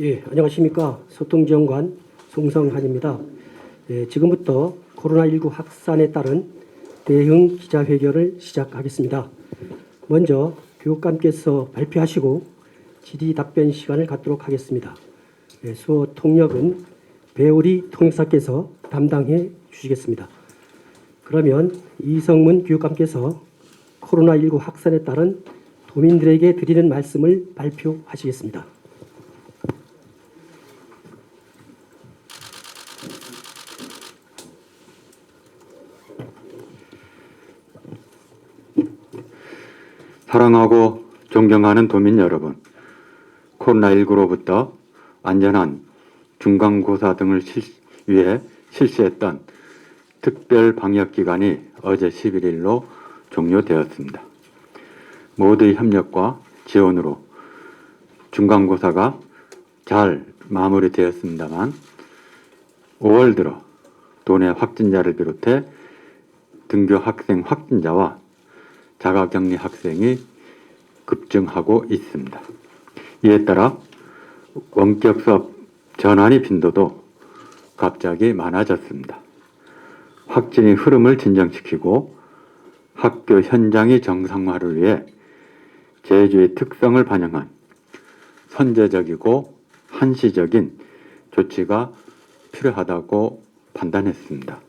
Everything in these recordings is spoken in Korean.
예, 안녕하십니까. 소통지원관 송성한입니다. 예, 지금부터 코로나19 확산에 따른 대응 기자회견을 시작하겠습니다. 먼저 교육감께서 발표하시고 질의 답변 시간을 갖도록 하겠습니다. 예, 수어 통역은 배우리 통역사께서 담당해 주시겠습니다. 그러면 이성문 교육감께서 코로나19 확산에 따른 도민들에게 드리는 말씀을 발표하시겠습니다. 사랑하고 존경하는 도민 여러분, 코로나19로부터 안전한 중간고사 등을 위해 실시했던 특별 방역기간이 어제 11일로 종료되었습니다. 모두의 협력과 지원으로 중간고사가 잘 마무리되었습니다만 5월 들어 도내 확진자를 비롯해 등교 학생 확진자와 자가격리 학생이 급증하고 있습니다. 이에 따라 원격 수업 전환의 빈도도 갑자기 많아졌습니다. 확진의 흐름을 진정시키고 학교 현장의 정상화를 위해 제주의 특성을 반영한 선제적이고 한시적인 조치가 필요하다고 판단했습니다.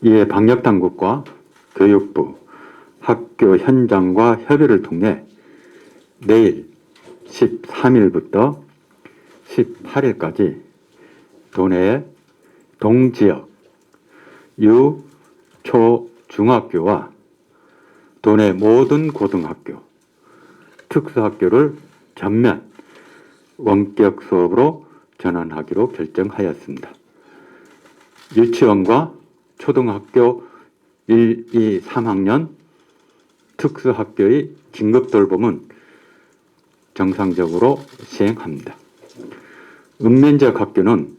이에 방역당국과 교육부, 학교 현장과 협의를 통해 내일 13일부터 18일까지 도내의 동지역 유, 초, 중학교와 도내 모든 고등학교, 특수학교를 전면 원격 수업으로 전환하기로 결정하였습니다. 유치원과 초등학교 1, 2, 3학년 특수학교의 긴급 돌봄은 정상적으로 시행합니다. 읍면지역 학교는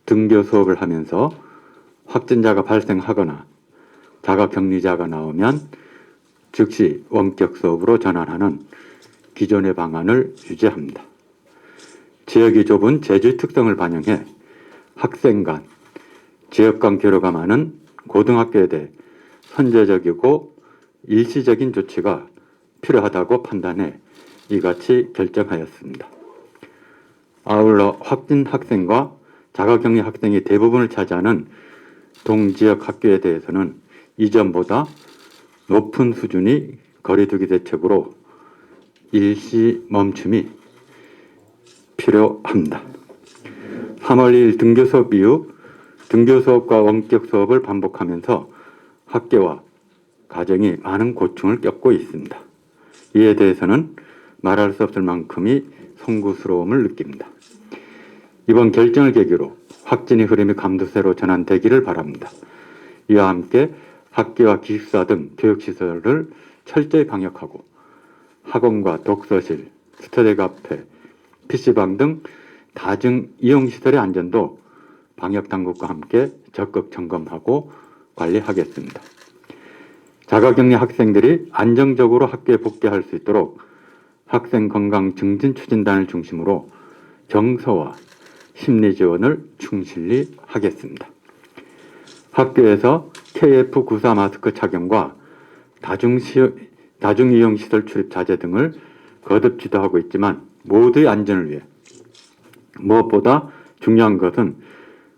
등교 수업을 하면서 확진자가 발생하거나 자가격리자가 나오면 즉시 원격 수업으로 전환하는 기존의 방안을 유지합니다. 지역이 좁은 제주의 특성을 반영해 학생 간, 지역 간 교류가 많은 고등학교에 대해 선제적이고 일시적인 조치가 필요하다고 판단해 이같이 결정하였습니다. 아울러 확진 학생과 자가격리 학생이 대부분을 차지하는 동지역 학교에 대해서는 이전보다 높은 수준의 거리두기 대책으로 일시 멈춤이 필요합니다. 3월 2일 등교 수업 이후 등교 수업과 원격 수업을 반복하면서 학교와 가정이 많은 고충을 겪고 있습니다. 이에 대해서는 말할 수 없을 만큼의 송구스러움을 느낍니다. 이번 결정을 계기로 확진의 흐름이 감도세로 전환되기를 바랍니다. 이와 함께 학교와 기숙사 등 교육시설을 철저히 방역하고 학원과 독서실, 스터디 카페, PC방 등 다중 이용시설의 안전도 방역당국과 함께 적극 점검하고 관리하겠습니다. 자가격리 학생들이 안정적으로 학교에 복귀할 수 있도록 학생 건강 증진 추진단을 중심으로 정서와 심리 지원을 충실히 하겠습니다. 학교에서 KF94 마스크 착용과 다중이용시설 출입 자제 등을 거듭 지도하고 있지만 모두의 안전을 위해 무엇보다 중요한 것은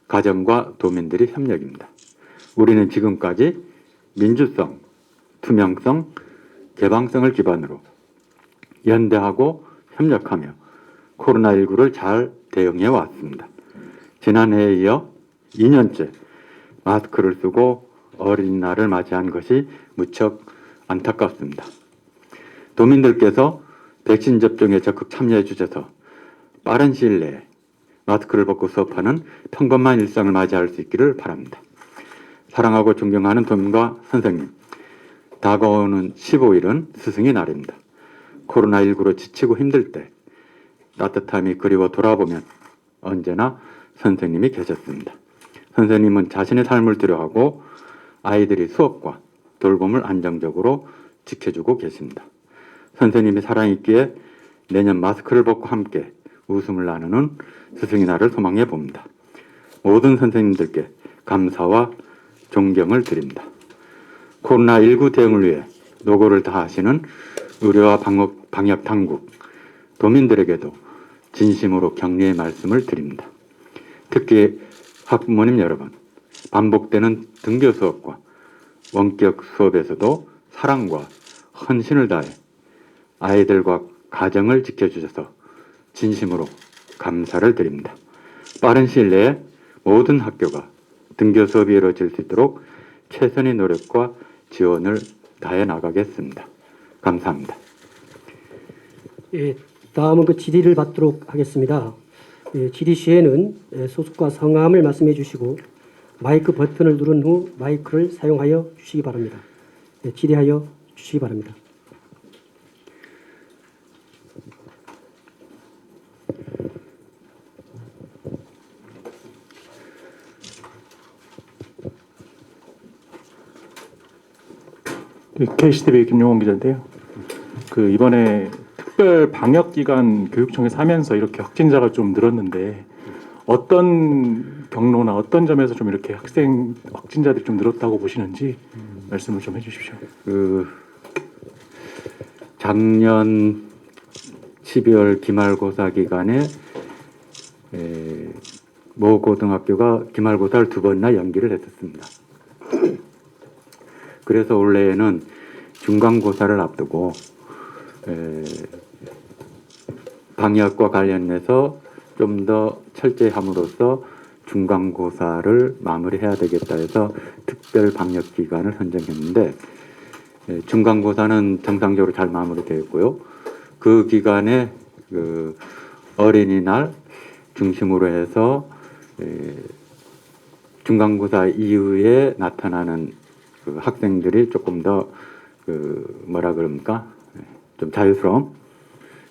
가정과 도민들의 협력입니다. 우리는 지금까지 민주성, 투명성, 개방성을 기반으로 연대하고 협력하며 코로나19를 잘 대응해 왔습니다. 지난해에 이어 2년째 마스크를 쓰고 어린이날을 맞이한 것이 무척 안타깝습니다. 도민들께서 백신 접종에 적극 참여해 주셔서 빠른 시일 내에 마스크를 벗고 수업하는 평범한 일상을 맞이할 수 있기를 바랍니다. 사랑하고 존경하는 도민과 선생님, 다가오는 15일은 스승의 날입니다. 코로나19로 지치고 힘들 때 따뜻함이 그리워 돌아보면 언제나 선생님이 계셨습니다. 선생님은 자신의 삶을 두려워하고 아이들이 수업과 돌봄을 안정적으로 지켜주고 계십니다. 선생님이 살아있기에 내년 마스크를 벗고 함께 웃음을 나누는 스승의 날을 소망해 봅니다. 모든 선생님들께 감사와 존경을 드립니다. 코로나19 대응을 위해 노고를 다하시는 의료와 방역 당국, 도민들에게도 진심으로 격려의 말씀을 드립니다. 특히 학부모님 여러분, 반복되는 등교 수업과 원격 수업에서도 사랑과 헌신을 다해 아이들과 가정을 지켜주셔서 진심으로 감사를 드립니다. 빠른 시일 내에 모든 학교가 등교 수업이 이루어질 수 있도록 최선의 노력과 지원을 다해 나가겠습니다. 감사합니다. 예, 다음은 그 질의를 받도록 하겠습니다. 예, 질의 시에는 소속과 성함을 말씀해 주시고 마이크 버튼을 누른 후 마이크를 사용하여 주시기 바랍니다. 예, 질의하여 주시기 바랍니다. KCTV 김용원 기자인데요. 이번에 특별 방역 기간 교육청에서 하면서 이렇게 확진자가 좀 늘었는데 어떤 경로나 어떤 점에서 좀 이렇게 학생 확진자들이 좀 늘었다고 보시는지 말씀을 좀 해주십시오. 작년 12월 기말고사 기간에 모 고등학교가 기말고사를 2번이나 연기를 했었습니다. 그래서 올해에는 중간고사를 앞두고 방역과 관련해서 좀 더 철저히 함으로써 중간고사를 마무리해야 되겠다 해서 특별 방역 기간을 선정했는데 중간고사는 정상적으로 잘 마무리되었고요. 그 기간에 어린이날 중심으로 해서 중간고사 이후에 나타나는 학생들이 조금 더 뭐라 그럽니까? 좀 자유스러움,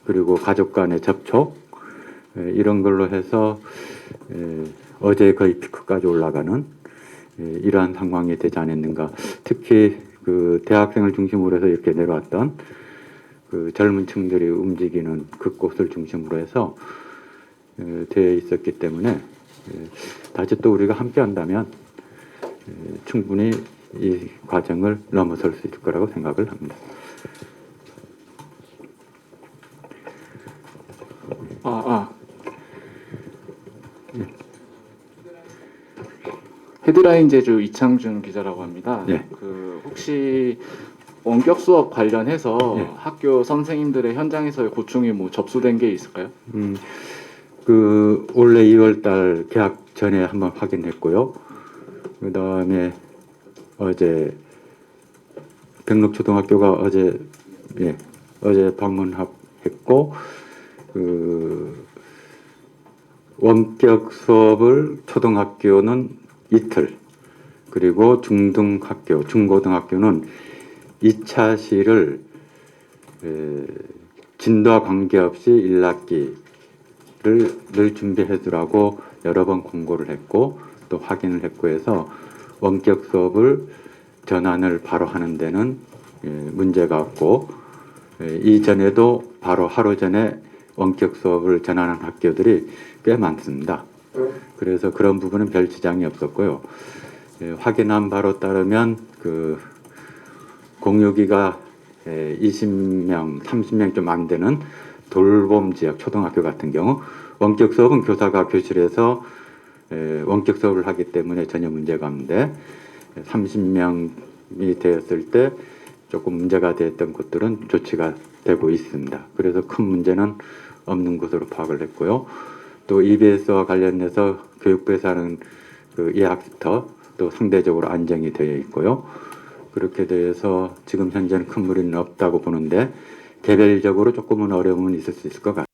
그리고 가족 간의 접촉, 이런 걸로 해서 어제 거의 피크까지 올라가는 이러한 상황이 되지 않았는가. 특히 대학생을 중심으로 해서 이렇게 내려왔던 젊은 층들이 움직이는 그곳을 중심으로 해서 되어 있었기 때문에 다시 또 우리가 함께 한다면 충분히 이 과정을 넘어설 수 있을 거라고 생각을 합니다. 헤드라인 제주 이창준 기자라고 합니다. 네. 혹시 원격 수업 관련해서 네. 학교 선생님들의 현장에서의 고충이 뭐 접수된 게 있을까요? 올해 2월달 개학 전에 한번 확인했고요. 그 다음에 어제 백록초등학교가 어제 방문했고 원격 수업을 초등학교는 이틀, 그리고 중고등학교는 2차 시를 진도와 관계없이 1학기를 늘 준비해 두라고 여러 번 공고를 했고 또 확인을 했고 해서 원격 수업을 전환을 바로 하는 데는 문제가 없고 이전에도 바로 하루 전에 원격 수업을 전환한 학교들이 꽤 많습니다. 그래서 그런 부분은 별 지장이 없었고요. 확인한 바로 따르면 공유기가 20명, 30명 좀 안 되는 돌봄 지역 초등학교 같은 경우 원격 수업은 교사가 교실에서 원격 수업을 하기 때문에 전혀 문제가 없는데 30명이 되었을 때 조금 문제가 됐던 곳들은 조치가 되고 있습니다. 그래서 큰 문제는 없는 것으로 파악을 했고요. 또 EBS와 관련해서 교육부에서 하는 예학부터 또 상대적으로 안정이 되어 있고요. 그렇게 돼서 지금 현재는 큰 무리는 없다고 보는데 개별적으로 조금은 어려움은 있을 수 있을 것 같습니다.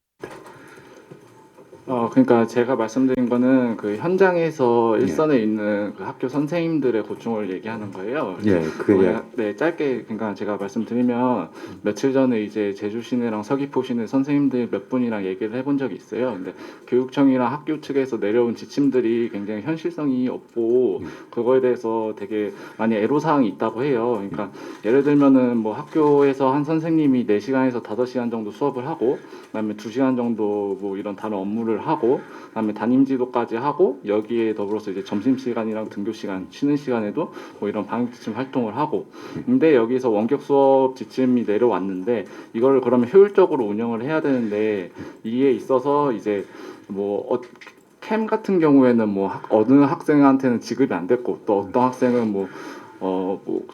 그러니까 제가 말씀드린 거는 그 현장에서 예. 일선에 있는 그 학교 선생님들의 고충을 얘기하는 거예요. 예, 그게 네, 짧게 그러니까 제가 말씀드리면 며칠 전에 이제 제주 시내랑 서귀포 시내 선생님들 몇 분이랑 얘기를 해본 적이 있어요. 근데 교육청이랑 학교 측에서 내려온 지침들이 굉장히 현실성이 없고 그거에 대해서 되게 많이 애로사항이 있다고 해요. 그러니까 예를 들면은 뭐 학교에서 한 선생님이 4시간에서 5시간 정도 수업을 하고 그다음에 2시간 정도 뭐 이런 다른 업무를 하고 그다음에 담임 지도까지 하고 여기에 더불어서 이제 점심 시간이랑 등교 시간 쉬는 시간에도 뭐 이런 방역 지침 활동을 하고 근데 여기서 원격 수업 지침이 내려왔는데 이거를 그러면 효율적으로 운영을 해야 되는데 이에 있어서 이제 뭐 캠 같은 경우에는 뭐 어느 학생한테는 지급이 안 됐고 또 어떤 학생은 뭐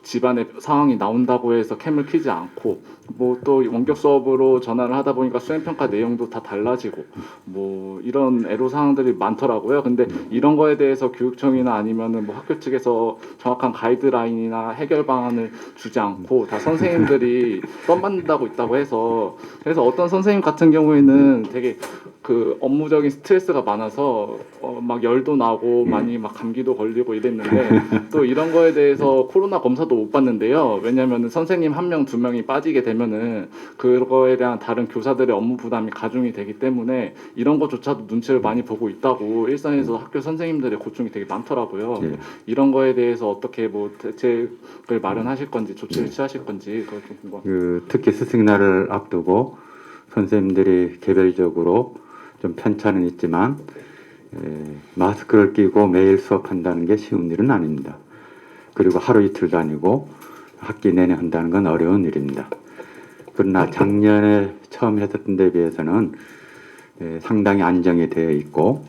집안의 상황이 나온다고 해서 캠을 키지 않고 뭐 또 원격 수업으로 전환을 하다 보니까 수행 평가 내용도 다 달라지고 뭐 이런 애로 사항들이 많더라고요. 근데 이런 거에 대해서 교육청이나 아니면은 뭐 학교 측에서 정확한 가이드라인이나 해결 방안을 주지 않고 다 선생님들이 떠만다고 있다고 해서 그래서 어떤 선생님 같은 경우에는 되게 그 업무적인 스트레스가 많아서 막 열도 나고 많이 막 감기도 걸리고 이랬는데 또 이런 거에 대해서 코로나 검사도 못 받는데요. 왜냐하면 선생님 1명, 2명이 빠지게 되면은 그거에 대한 다른 교사들의 업무 부담이 가중이 되기 때문에 이런 것조차도 눈치를 많이 보고 있다고 일선에서 학교 선생님들의 고충이 되게 많더라고요. 예. 이런 거에 대해서 어떻게 뭐 대책을 마련하실 건지 조치를 취하실 건지 그걸 좀 궁금. 특히 스승날을 앞두고 선생님들이 개별적으로 좀 편차는 있지만 마스크를 끼고 매일 수업한다는 게 쉬운 일은 아닙니다. 그리고 하루 이틀 다니고 학기 내내 한다는 건 어려운 일입니다. 그러나 작년에 처음 했었던 데 비해서는 상당히 안정이 되어 있고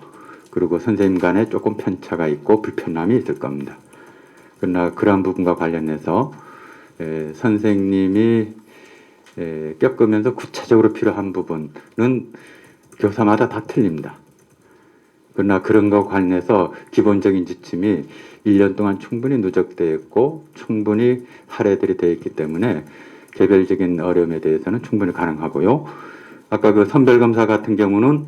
그리고 선생님 간에 조금 편차가 있고 불편함이 있을 겁니다. 그러나 그러한 부분과 관련해서 선생님이 겪으면서 구체적으로 필요한 부분은 교사마다 다 틀립니다. 그러나 그런 거 관련해서 기본적인 지침이 1년 동안 충분히 누적되어 있고 충분히 사례들이 되어 있기 때문에 개별적인 어려움에 대해서는 충분히 가능하고요. 아까 그 선별검사 같은 경우는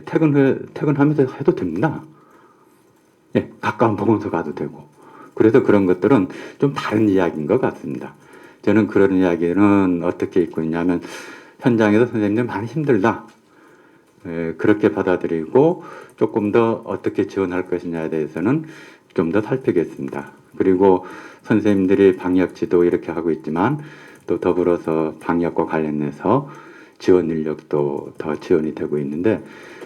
퇴근하면서 해도 됩니다. 예, 가까운 보건소 가도 되고. 그래서 그런 것들은 좀 다른 이야기인 것 같습니다. 저는 그런 이야기는 어떻게 있고 있냐면 현장에서 선생님들 많이 힘들다. 그렇게 받아들이고 조금 더 어떻게 지원할 것이냐에 대해서는 좀 더 살피겠습니다. 그리고 선생님들이 방역 지도 이렇게 하고 있지만 또 더불어서 방역과 관련해서 지원 인력도 더 지원이 되고 있는데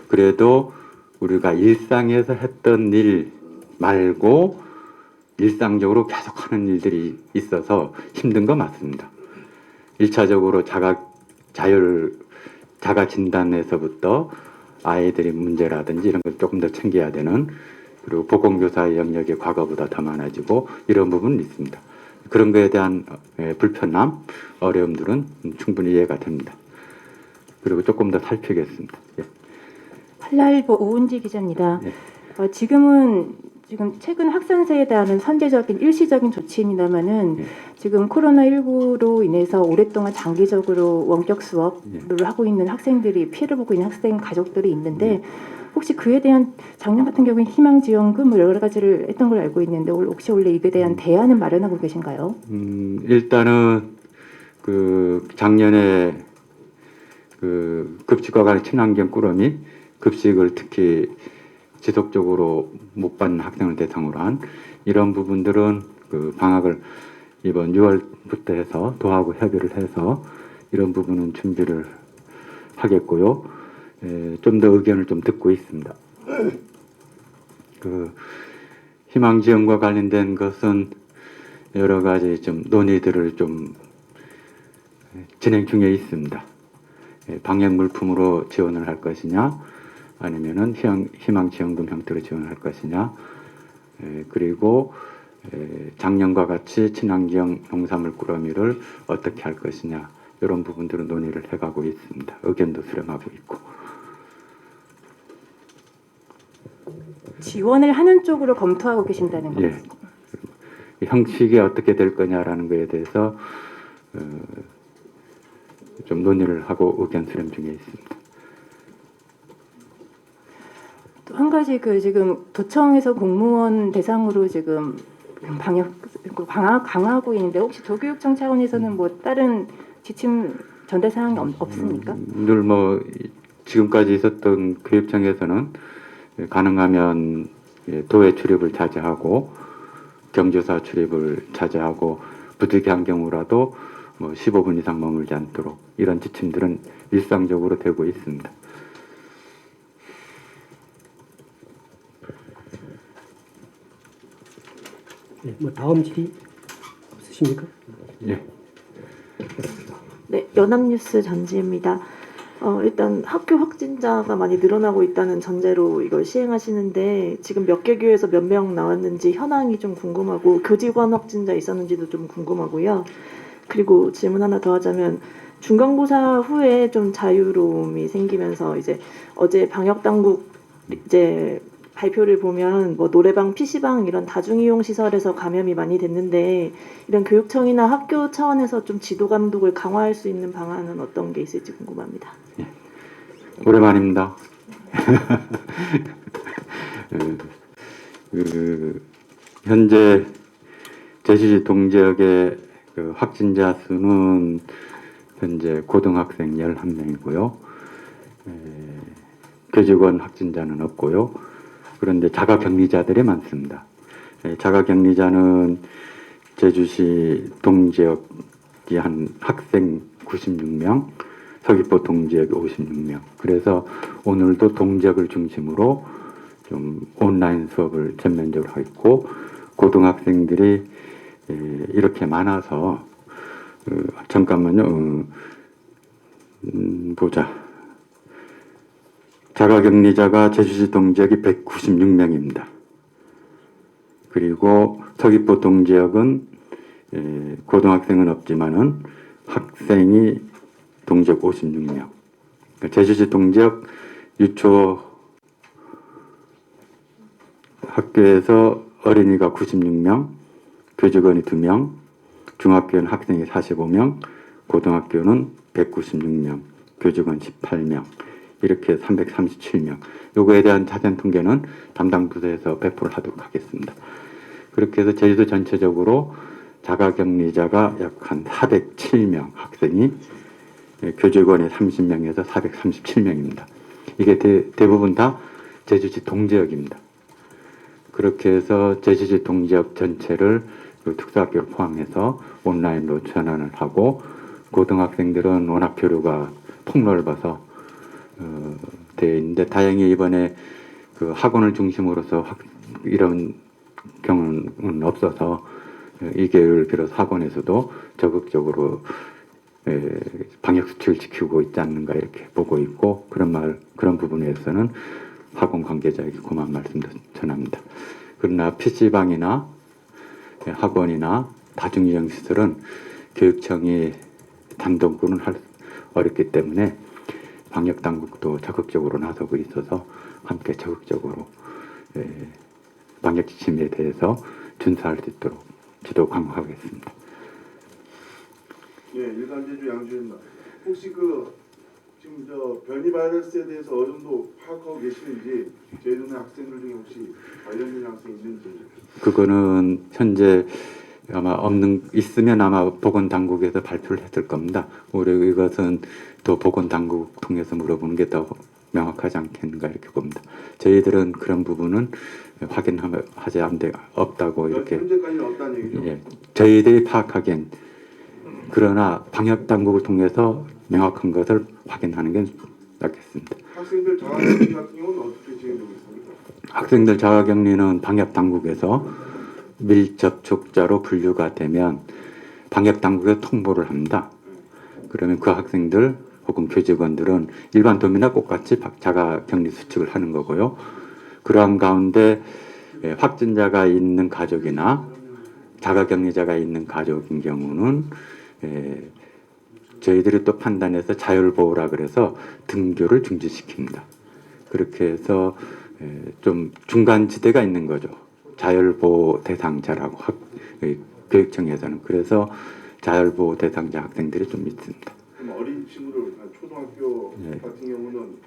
그래도 우리가 일상에서 했던 일 말고 일상적으로 계속 하는 일들이 있어서 힘든 거 맞습니다. 1차적으로 자가 진단에서부터 아이들이 문제라든지 이런 걸 조금 더 챙겨야 되는 그리고 보건교사의 영역이 과거보다 더 많아지고 이런 부분은 있습니다. 그런 거에 대한 불편함, 어려움들은 충분히 이해가 됩니다. 그리고 조금 더 살피겠습니다. 예. 한라일보 오은지 기자입니다. 예. 지금 최근 확산세에 대한 선제적인 일시적인 조치입니다만은 지금 코로나19로 인해서 오랫동안 장기적으로 원격 수업을 하고 있는 학생들이 피해를 보고 있는 학생 가족들이 있는데 혹시 그에 대한 작년 같은 경우에 희망지원금 뭐 여러 가지를 했던 걸 알고 있는데 혹시 원래 이에 대한 대안은 마련하고 계신가요? 일단은 그 작년에 그 급식과 관련 친환경 꾸러미 급식을 특히 지속적으로 못 받는 학생을 대상으로 한 이런 부분들은 그 방학을 이번 6월부터 해서 도하고 협의를 해서 이런 부분은 준비를 하겠고요. 좀 더 의견을 좀 듣고 있습니다. 그 희망 지원과 관련된 것은 여러 가지 좀 논의들을 좀 진행 중에 있습니다. 방역 물품으로 지원을 할 것이냐, 아니면은 희망 지원금 형태로 지원을 할 것이냐, 그리고 작년과 같이 친환경 농산물 꾸러미를 어떻게 할 것이냐, 이런 부분들은 논의를 해가고 있습니다. 의견도 수렴하고 있고. 지원을 하는 쪽으로 검토하고 계신다는 거죠? 예. 형식이 어떻게 될 거냐라는 거에 대해서 좀 논의를 하고 의견 수렴 중에 있습니다. 가지 그 지금 도청에서 공무원 대상으로 지금 방역 강화하고 있는데 혹시 도교육청 차원에서는 뭐 다른 지침 전달 사항이 없습니까? 늘 뭐 지금까지 있었던 교육청에서는 가능하면 도외 출입을 자제하고 경조사 출입을 자제하고 부득이한 경우라도 뭐 15분 이상 머물지 않도록 이런 지침들은 일상적으로 되고 있습니다. 네, 뭐 다음 질의 없으십니까? 예. 네, 연합뉴스 전지입니다. 일단 학교 확진자가 많이 늘어나고 있다는 전제로 이걸 시행하시는데 지금 몇 개 교에서 몇 명 나왔는지 현황이 좀 궁금하고 교직원 확진자 있었는지도 좀 궁금하고요. 그리고 질문 하나 더 하자면 중간고사 후에 좀 자유로움이 생기면서 이제 어제 방역 당국 이제 발표를 보면 뭐 노래방, PC방 이런 다중이용 시설에서 감염이 많이 됐는데 이런 교육청이나 학교 차원에서 좀 지도 감독을 강화할 수 있는 방안은 어떤 게 있을지 궁금합니다. 오랜만입니다. 현재 제주시 동지역의 그 확진자 수는 현재 고등학생 11명이고요. 교직원 확진자는 없고요. 그런데 자가격리자들이 많습니다. 자가격리자는 제주시 동지역이 한 학생 96명, 서귀포 동지역이 56명. 그래서 오늘도 동지역을 중심으로 좀 온라인 수업을 전면적으로 하고 있고 고등학생들이 이렇게 많아서 잠깐만요. 보자. 자가격리자가 제주시 동지역이 196명입니다. 그리고 서귀포 동지역은 고등학생은 없지만은 학생이 동지역 56명. 그러니까 제주시 동지역 유초 학교에서 어린이가 96명, 교직원이 2명, 중학교는 학생이 45명, 고등학교는 196명, 교직원 18명. 이렇게 337명. 요거에 대한 자세한 통계는 담당 부서에서 배포를 하도록 하겠습니다. 그렇게 해서 제주도 전체적으로 자가격리자가 약 한 407명 학생이 교직원이 30명에서 437명입니다. 이게 대부분 다 제주시 동지역입니다. 그렇게 해서 제주시 동지역 전체를 특수학교를 포함해서 온라인으로 전환을 하고 고등학생들은 워낙 교류가 폭넓어서 되어 있는데 다행히 이번에 그 학원을 중심으로서 이런 경우는 없어서 이 계획을 비롯해 학원에서도 적극적으로 방역 수칙을 지키고 있지 않는가 이렇게 보고 있고 그런 부분에서는 학원 관계자에게 고마운 말씀도 전합니다. 그러나 PC방이나 학원이나 다중이용 시설은 교육청이 단독으로는 어렵기 때문에 방역 당국도 적극적으로 나서고 있어서 함께 적극적으로 방역 지침에 대해서 준수할 수 있도록 지도 강화하겠습니다. 예, 일간제주 양주입니다. 혹시 지금 변이 바이러스에 대해서 어느 정도 파악하고 계시는지 저희 동네 학생들 중에 혹시 관련된 학생이 있는지. 그거는 현재 아마 있으면 아마 보건당국에서 발표를 했을 겁니다. 우리 이것은 또 보건당국 통해서 물어보는 게 더 명확하지 않겠는가 이렇게 봅니다. 저희들은 그런 부분은 확인하지 없다고 이렇게. 현재까지는 없다는 얘기죠. 예, 저희들이 파악하기엔 그러나 방역당국을 통해서 명확한 것을 확인하는 게 낫겠습니다. 학생들 자가격리 같은 경우는 어떻게 진행되고 있습니까? 학생들 자가격리는 방역당국에서 밀접촉자로 분류가 되면 방역당국에 통보를 합니다. 그러면 그 학생들 혹은 교직원들은 일반 도민과 똑같이 자가격리 수칙을 하는 거고요. 그러한 가운데 확진자가 있는 가족이나 자가격리자가 있는 가족인 경우는 저희들이 또 판단해서 자율보호라 그래서 등교를 중지시킵니다. 그렇게 해서 좀 중간지대가 있는 거죠. 자율보호 대상자라고 교육청에서는. 그래서 자율보호 대상자 학생들이 좀 있습니다. 그럼 어린 친구들 초등학교 네. 같은 경우는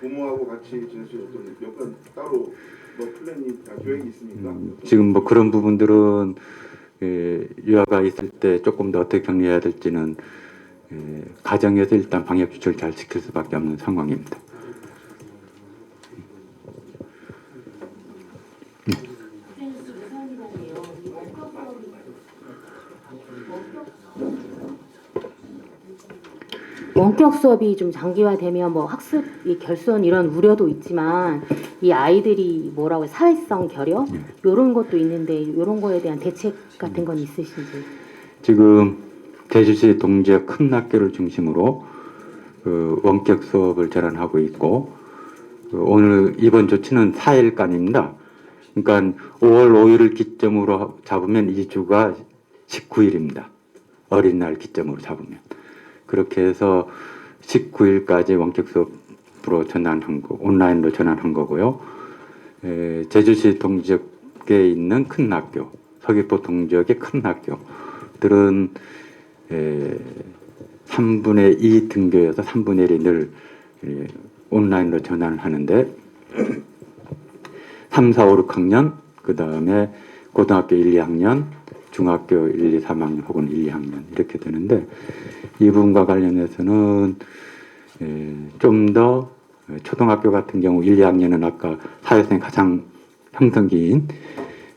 부모하고 같이 지낼 수 있는 여건 따로 뭐 플랜이 계획이 있습니까? 지금 뭐 그런 부분들은 유아가 있을 때 조금 더 어떻게 격리해야 될지는 가정에서 일단 방역 수칙을 잘 지킬 수밖에 없는 상황입니다. 원격 수업이 좀 장기화되면 뭐 학습이 결손 이런 우려도 있지만 이 아이들이 뭐라고 사회성 결여 이런 것도 있는데 이런 거에 대한 대책 같은 건 있으신지? 지금 제주시 동지역 큰 학교를 중심으로 그 원격 수업을 전환하고 있고 오늘 이번 조치는 4일간입니다. 그러니까 5월 5일을 기점으로 잡으면 2주가 19일입니다. 어린날 기점으로 잡으면. 그렇게 해서 19일까지 원격 수업으로 전환한 거, 온라인으로 전환한 거고요. 제주시 동지역에 있는 큰 학교, 서귀포 동지역의 큰 학교들은 3분의 2 등교여서 3분의 1이 늘 온라인으로 전환을 하는데 3, 4, 5, 6학년, 그 다음에 고등학교 1, 2학년, 중학교 1, 2, 3학년 혹은 1, 2학년 이렇게 되는데 이 부분과 관련해서는 좀 더 초등학교 같은 경우 1, 2학년은 아까 사회성이 가장 형성기인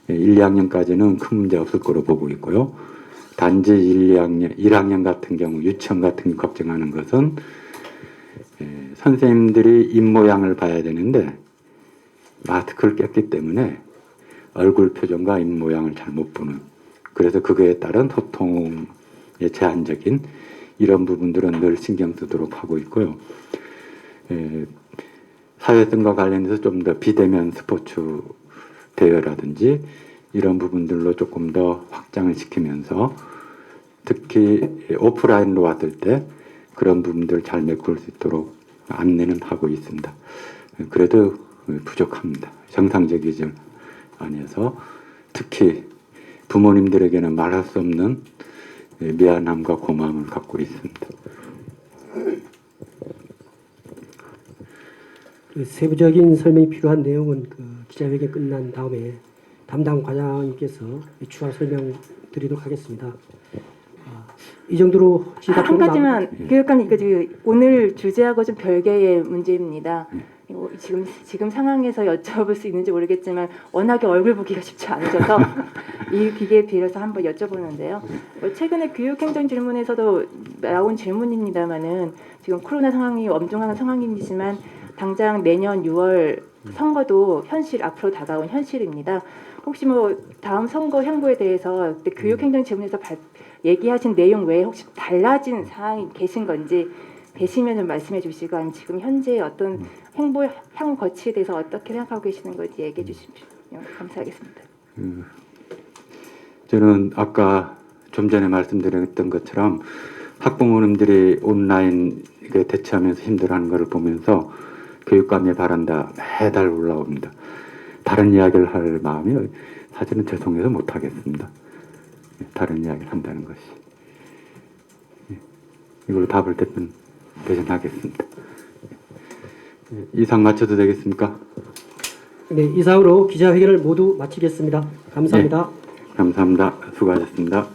1, 2학년까지는 큰 문제 없을 거로 보고 있고요. 단지 1학년 같은 경우 유치원 같은 경우 걱정하는 것은 선생님들이 입모양을 봐야 되는데 마스크를 꼈기 때문에 얼굴 표정과 입모양을 잘 못 보는 그래서 그거에 따른 소통의 제한적인 이런 부분들은 늘 신경 쓰도록 하고 있고요. 사회성과 관련해서 좀 더 비대면 스포츠 대회라든지 이런 부분들로 조금 더 확장을 시키면서 특히 오프라인으로 왔을 때 그런 부분들을 잘 메꿀 수 있도록 안내는 하고 있습니다. 그래도 부족합니다. 정상적이지 않아서 특히 부모님들에게는 말할 수 없는 미안함과 고마움을 갖고 있습니다. 그 세부적인 설명이 필요한 내용은 그 기자회견 끝난 다음에 담당 과장님께서 추가 설명드리도록 하겠습니다. 이 정도로 한 가지만 교육감 오늘 주제하고 좀 별개의 문제입니다. 지금 상황에서 여쭤볼 수 있는지 모르겠지만 워낙에 얼굴 보기가 쉽지 않으셔서 이 기계에 빌어서 한번 여쭤보는데요. 최근에 교육행정 질문에서도 나온 질문입니다만은 지금 코로나 상황이 엄중한 상황이지만 당장 내년 6월 선거도 현실 앞으로 다가온 현실입니다. 혹시 뭐 다음 선거 행보에 대해서 그때 교육행정 질문에서 얘기하신 내용 외에 혹시 달라진 사항이 계신 건지 되시면 좀 말씀해 주시고 아니면 지금 현재 어떤 행보 향후 거치에 대해서 어떻게 생각하고 계시는 건지 얘기해 주시면 감사하겠습니다. 저는 아까 좀 전에 말씀드렸던 것처럼 학부모님들이 온라인에 대처하면서 힘들어하는 것을 보면서 교육감이 바란다 매달 올라옵니다. 다른 이야기를 할 마음이 사실은 죄송해서 못하겠습니다. 다른 이야기를 한다는 것이. 이걸로 답을 대신하겠습니다. 이상 마쳐도 되겠습니까? 네, 이상으로 기자회견을 모두 마치겠습니다. 감사합니다. 네, 감사합니다. 수고하셨습니다.